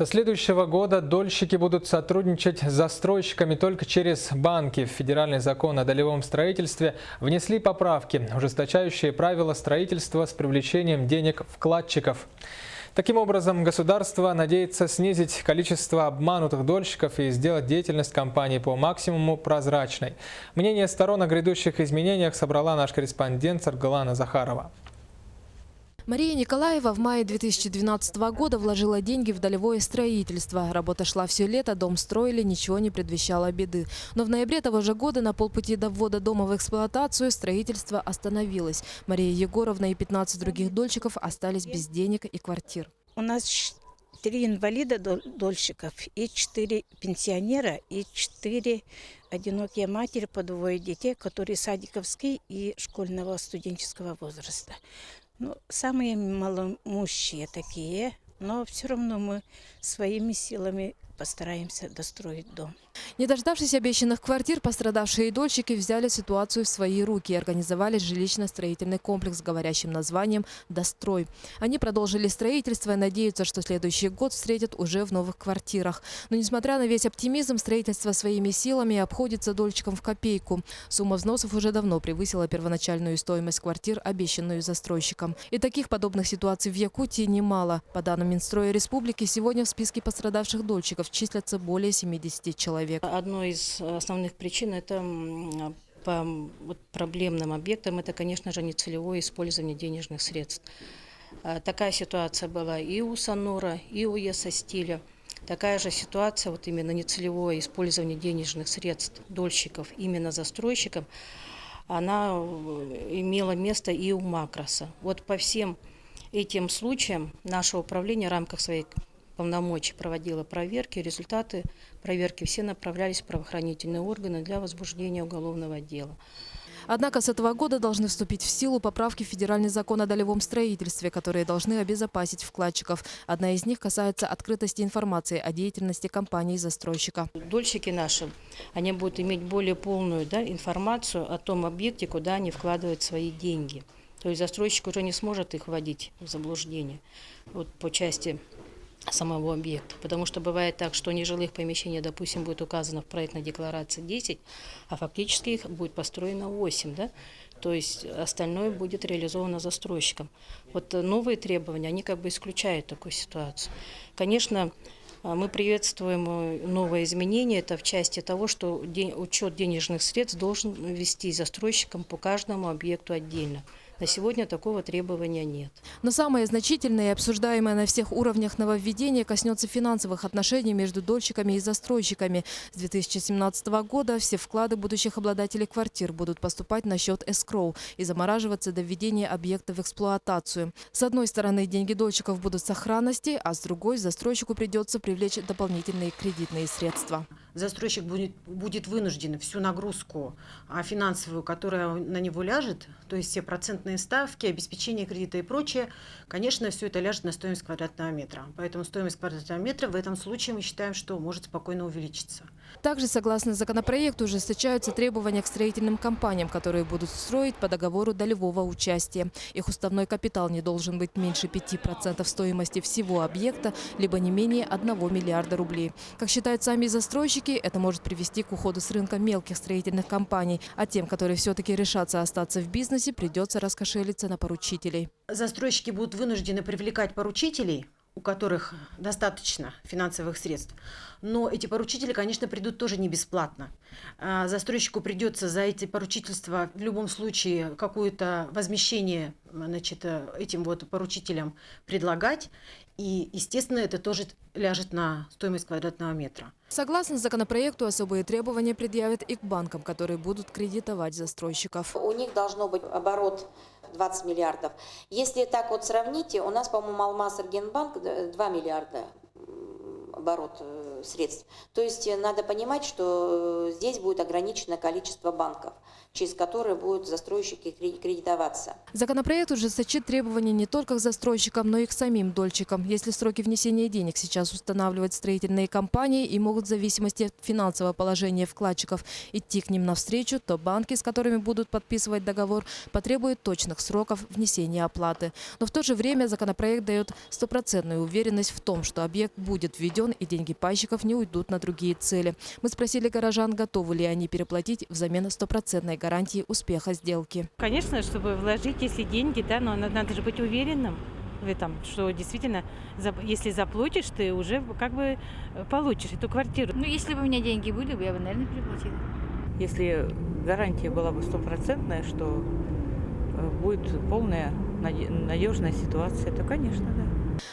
Со следующего года дольщики будут сотрудничать с застройщиками только через банки. В федеральный закон о долевом строительстве внесли поправки, ужесточающие правила строительства с привлечением денег вкладчиков. Таким образом, государство надеется снизить количество обманутых дольщиков и сделать деятельность компании по максимуму прозрачной. Мнение сторон о грядущих изменениях собрала наш корреспондент Саргалана Захарова. Мария Николаева в мае 2012 года вложила деньги в долевое строительство. Работа шла все лето, дом строили, ничего не предвещало беды. Но в ноябре того же года на полпути до ввода дома в эксплуатацию строительство остановилось. Мария Егоровна и 15 других дольщиков остались без денег и квартир. У нас 3 инвалида дольщиков, и 4 пенсионера, и 4 одинокие матери по 2 детей, которые садиковские и школьного студенческого возраста. Ну, самые малоимущие такие, но все равно мы своими силами постараемся достроить дом. Не дождавшись обещанных квартир, пострадавшие дольщики взяли ситуацию в свои руки и организовали жилищно-строительный комплекс с говорящим названием «Дострой». Они продолжили строительство и надеются, что следующий год встретят уже в новых квартирах. Но несмотря на весь оптимизм, строительство своими силами обходится дольщикам в копейку. Сумма взносов уже давно превысила первоначальную стоимость квартир, обещанную застройщикам. И таких подобных ситуаций в Якутии немало. По данным Минстроя Республики, сегодня в списке пострадавших дольщиков числятся более 70 человек. Одной из основных причин это по проблемным объектам, это, конечно же, нецелевое использование денежных средств. Такая ситуация была и у Санора, и у Есостиля. Такая же ситуация, вот именно нецелевое использование денежных средств дольщиков именно застройщиком, она имела место и у Макроса. Вот по всем этим случаям наше управление в рамках своей полномочий проводила проверки. Результаты проверки все направлялись в правоохранительные органы для возбуждения уголовного дела. Однако с этого года должны вступить в силу поправки в федеральный закон о долевом строительстве, которые должны обезопасить вкладчиков. Одна из них касается открытости информации о деятельности компании-застройщика. Дольщики наши, они будут иметь более полную информацию о том объекте, куда они вкладывают свои деньги. То есть застройщик уже не сможет их вводить в заблуждение вот по части самого объекта. Потому что бывает так, что нежилых помещений, допустим, будет указано в проектной декларации 10, а фактически их будет построено 8. Да? То есть остальное будет реализовано застройщиком. Вот новые требования, они как бы исключают такую ситуацию. Конечно, мы приветствуем новое изменение. Это в части того, что учет денежных средств должен вести застройщиком по каждому объекту отдельно. На сегодня такого требования нет. Но самое значительное и обсуждаемое на всех уровнях нововведение коснется финансовых отношений между дольщиками и застройщиками. С 2017 года все вклады будущих обладателей квартир будут поступать на счет эскроу и замораживаться до введения объекта в эксплуатацию. С одной стороны, деньги дольщиков будут в сохранности, а с другой застройщику придется привлечь дополнительные кредитные средства. Застройщик будет вынужден всю нагрузку финансовую, которая на него ляжет, то есть все процентные ставки, обеспечение кредита и прочее, конечно, все это ляжет на стоимость квадратного метра. Поэтому стоимость квадратного метра в этом случае мы считаем, что может спокойно увеличиться. Также, согласно законопроекту, ужесточаются требования к строительным компаниям, которые будут строить по договору долевого участия. Их уставной капитал не должен быть меньше 5% стоимости всего объекта, либо не менее 1 миллиарда рублей. Как считают сами застройщики, это может привести к уходу с рынка мелких строительных компаний, а тем, которые все-таки решатся остаться в бизнесе, придется раскошелиться на поручителей. Застройщики будут вынуждены привлекать поручителей, у которых достаточно финансовых средств. Но эти поручители, конечно, придут тоже не бесплатно. Застройщику придется за эти поручительства в любом случае какое-то возмещение, этим поручителям предлагать. И, естественно, это тоже ляжет на стоимость квадратного метра. Согласно законопроекту, особые требования предъявят и к банкам, которые будут кредитовать застройщиков. У них должно быть оборот 20 миллиардов. Если так вот сравните, у нас, по-моему, Алмаз-Аргенбанк 2 миллиарда оборот средств. То есть надо понимать, что здесь будет ограничено количество банков, через которые будут застройщики кредитоваться. Законопроект ужесточит требования не только к застройщикам, но и к самим дольщикам. Если сроки внесения денег сейчас устанавливают строительные компании и могут в зависимости от финансового положения вкладчиков идти к ним навстречу, то банки, с которыми будут подписывать договор, потребуют точных сроков внесения оплаты. Но в то же время законопроект дает стопроцентную уверенность в том, что объект будет введен и деньги пайщиков не уйдут на другие цели. Мы спросили горожан, готовы ли они переплатить взамен стопроцентной гарантии успеха сделки. Конечно, чтобы вложить, если деньги, да, но надо же быть уверенным в этом, что действительно, если заплатишь, ты уже как бы получишь эту квартиру. Ну, если бы у меня деньги были, я бы, наверное, переплатила. Если гарантия была бы стопроцентная, что будет полная надежная ситуация, то, конечно, да.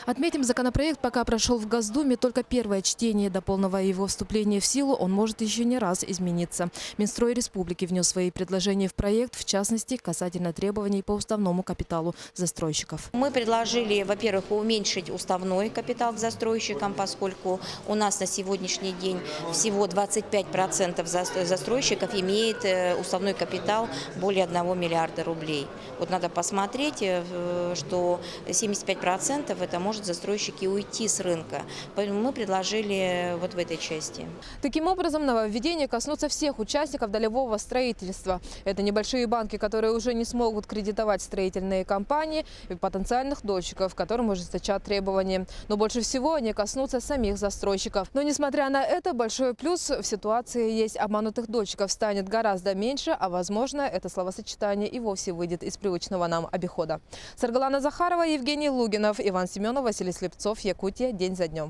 Отметим, законопроект пока прошел в Госдуме только первое чтение. До полного его вступления в силу он может еще не раз измениться. Минстрой республики внес свои предложения в проект, в частности, касательно требований по уставному капиталу застройщиков. Мы предложили, во-первых, уменьшить уставной капитал к застройщикам, поскольку у нас на сегодняшний день всего 25% застройщиков имеет уставной капитал более 1 миллиарда рублей. Вот надо посмотреть, что 75% это может застройщики уйти с рынка. Поэтому мы предложили вот в этой части. Таким образом, нововведения коснутся всех участников долевого строительства. Это небольшие банки, которые уже не смогут кредитовать строительные компании, и потенциальных дольщиков, которым ужесточат требования. Но больше всего они коснутся самих застройщиков. Но несмотря на это, большой плюс в ситуации есть: обманутых дольщиков станет гораздо меньше, а возможно, это словосочетание и вовсе выйдет из привычного нам обихода. Саргалана Захарова, Евгений Лугинов, Иван Семенов, Василий Слепцов, Якутия. День за днем.